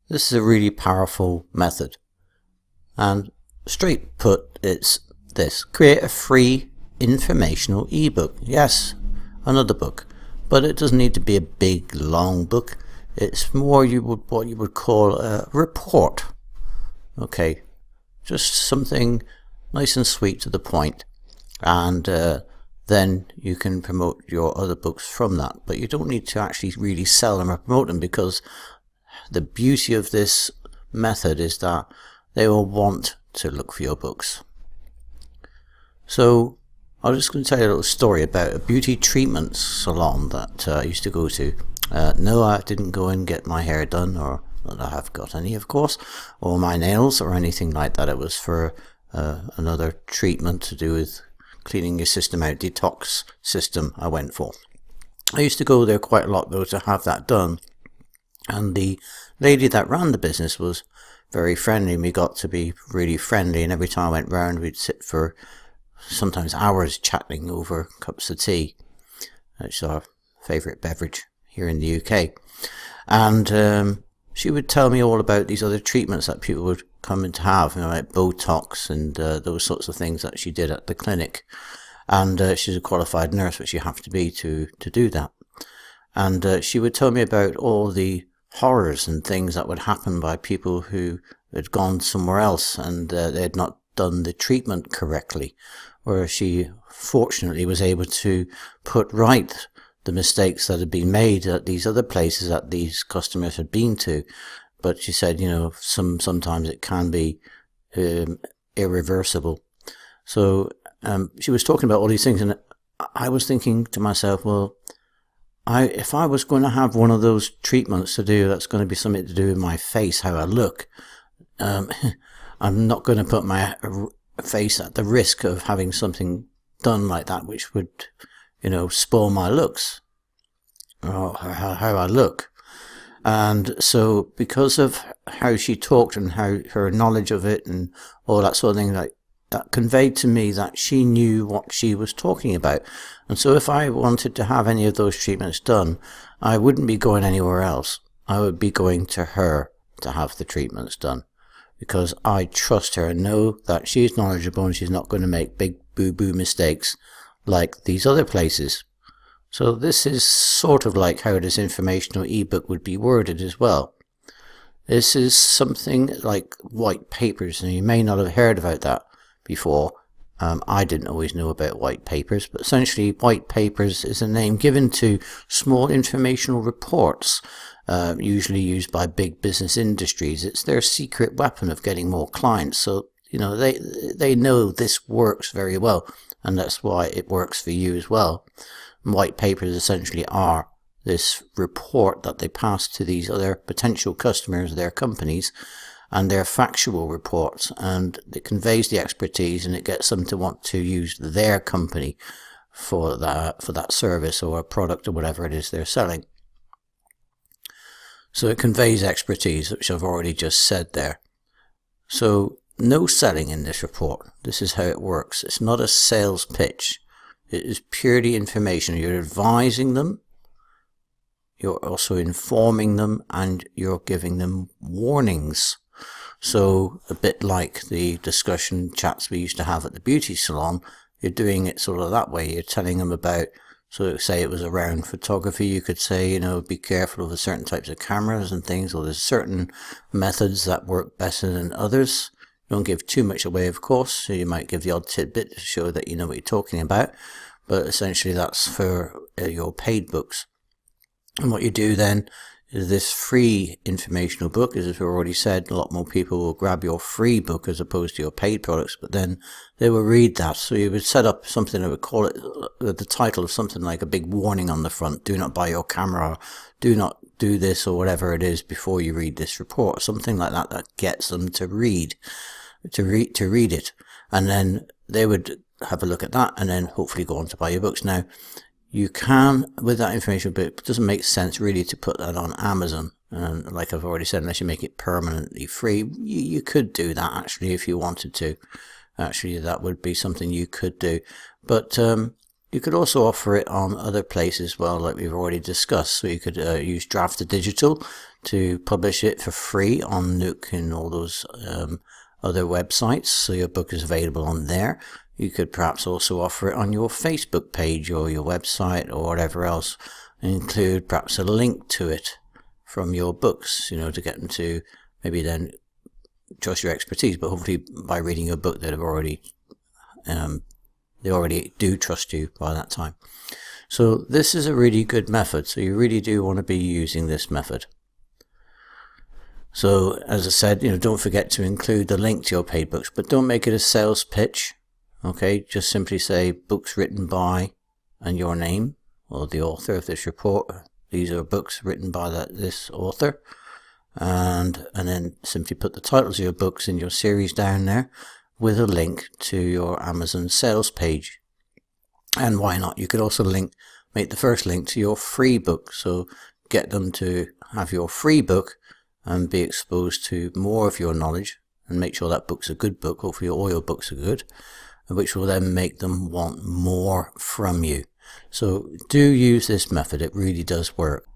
This is a really powerful method, and straight put, it's this: create a free informational ebook. Yes, another book, but it doesn't need to be a big long book. It's more what you would call a report. Okay, just something nice and sweet to the point, and then you can promote your other books from that. But you don't need to actually really sell them or promote them, because the beauty of this method is that they will want to look for your books. So I was just going to tell you a little story about a beauty treatment salon that I used to go to. No, I didn't go and get my hair done, or that I have got any, of course, or my nails or anything like that. It was for another treatment to do with cleaning your system out, detox system I went for. I used to go there quite a lot though to have that done, and the lady that ran the business was very friendly, and we got to be really friendly, and every time I went round we'd sit for sometimes hours chatting over cups of tea. It's our favourite beverage here in the UK. And she would tell me all about these other treatments that people would come in to have, like Botox and those sorts of things that she did at the clinic. And she's a qualified nurse, which you have to be to do that. And she would tell me about all the horrors and things that would happen by people who had gone somewhere else and they had not done the treatment correctly, where she fortunately was able to put right the mistakes that had been made at these other places that these customers had been to. But she said, sometimes it can be irreversible. So she was talking about all these things, and I was thinking to myself, well, if I was going to have one of those treatments to do, that's going to be something to do with my face, how I look. I'm not going to put my face at the risk of having something done like that, which would, spoil my looks, or how I look. And so because of how she talked and how her knowledge of it and all that sort of thing, like that conveyed to me that she knew what she was talking about. And so if I wanted to have any of those treatments done, I wouldn't be going anywhere else. I would be going to her to have the treatments done, because I trust her and know that she's knowledgeable and she's not going to make big boo-boo mistakes like these other places. So this is sort of like how this informational ebook would be worded as well. This is something like white papers, and you may not have heard about that before. I didn't always know about white papers, but essentially white papers is a name given to small informational reports, usually used by big business industries. It's their secret weapon of getting more clients. So, they know this works very well, and that's why it works for you as well. White papers essentially are this report that they pass to these other potential customers, their companies, and they're factual reports, and it conveys the expertise and it gets them to want to use their company for that service or a product or whatever it is they're selling. So it conveys expertise, which I've already just said there. So no selling in this report. This is how it works. It's not a sales pitch. It is purely information. You're advising them, you're also informing them, and you're giving them warnings. So a bit like the discussion chats we used to have at the beauty salon, you're doing it sort of that way. You're telling them about, so say it was around photography, you could say, be careful of certain types of cameras and things, or there's certain methods that work better than others. Don't give too much away, of course, so you might give the odd tidbit to show that you know what you're talking about, but essentially that's for your paid books. And what you do then is this free informational book, as we've already said, a lot more people will grab your free book as opposed to your paid products, but then they will read that. So you would set up something that would call it the title of something like a big warning on the front: do not buy your camera, do not do this, or whatever it is before you read this report, something like that, that gets them to read it, and then they would have a look at that and then hopefully go on to buy your books. Now, you can, with that information, but it doesn't make sense really to put that on Amazon. And like I've already said, unless you make it permanently free, you could do that actually if you wanted to. Actually, that would be something you could do. But You could also offer it on other places, well, like we've already discussed. So you could use Draft2Digital to publish it for free on Nook and all those other websites, so your book is available on there. You could perhaps also offer it on your Facebook page or your website or whatever else, and include perhaps a link to it from your books, to get them to maybe then trust your expertise, but hopefully by reading your book they already do trust you by that time. So this is a really good method, so you really do want to be using this method. So as I said, don't forget to include the link to your paid books, but don't make it a sales pitch. Okay, just simply say books written by and your name or the author of this report. These are books written by this author, and then simply put the titles of your books in your series down there with a link to your Amazon sales page. And why not? You could also make the first link to your free book, so get them to have your free book and be exposed to more of your knowledge, and make sure that book's a good book. Hopefully all your books are good, which will then make them want more from you. So do use this method. It really does work.